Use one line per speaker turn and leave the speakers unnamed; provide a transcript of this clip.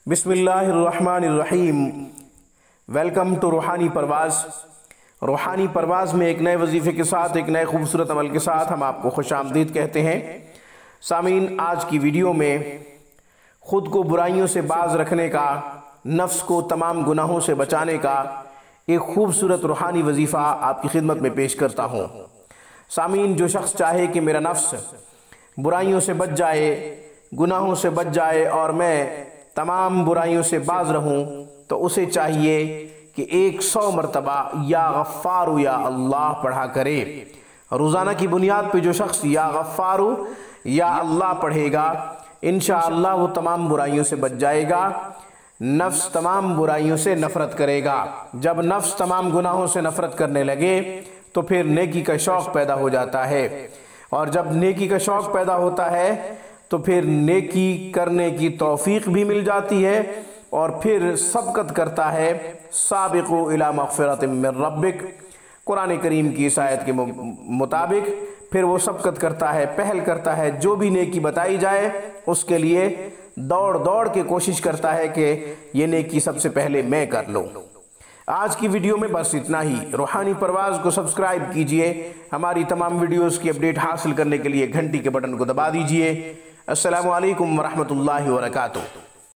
बिस्मिल्लाहिर्रहमानिर्रहीम। Welcome to रूहानी परवाज़। रूहानी परवाज़ में एक नए वजीफ़े के साथ, एक नए खूबसूरत अमल के साथ हम आपको खुशामदीद कहते हैं। सामीन, आज की वीडियो में ख़ुद को बुराइयों से बाज रखने का, नफ्स को तमाम गुनाहों से बचाने का एक खूबसूरत रूहानी वजीफ़ा आपकी खिदमत में पेश करता हूँ। सामीन, जो शख्स चाहे कि मेरा नफ्स बुराइयों से बच जाए, गुनाहों से बच जाए और मैं तमाम बुराइयों से बाज रहूं, तो उसे चाहिए कि 100 मरतबा या गफ़्फ़ारू या अल्लाह पढ़ा करे। रोज़ाना की बुनियाद पे जो शख्स या गफ़्फ़ारू या अल्लाह पढ़ेगा, इंशाअल्लाह वो तमाम बुराइयों से बच जाएगा। नफ्स तमाम बुराइयों से नफ़रत करेगा। जब नफ्स तमाम गुनाहों से नफ़रत करने लगे तो फिर नेकी का शौक़ पैदा हो जाता है, और जब नेकी का शौक़ पैदा होता है तो फिर नेकी करने की तौफीक भी मिल जाती है, और फिर सबकत करता है साबिक़ू इला मग़फ़िरतिम मिन रब्बिक। कुरान करीम की इस आयत के मुताबिक फिर वो सबकत करता है, पहल करता है, जो भी नेकी बताई जाए उसके लिए दौड़ दौड़ के कोशिश करता है कि ये नेकी सबसे पहले मैं कर लूँ। आज की वीडियो में बस इतना ही। रूहानी परवाज़ को सब्सक्राइब कीजिए। हमारी तमाम वीडियोस की अपडेट हासिल करने के लिए घंटी के बटन को दबा दीजिए। अस्सलामु अलैकुम वरहमतुल्लाहि वबरकातुहू।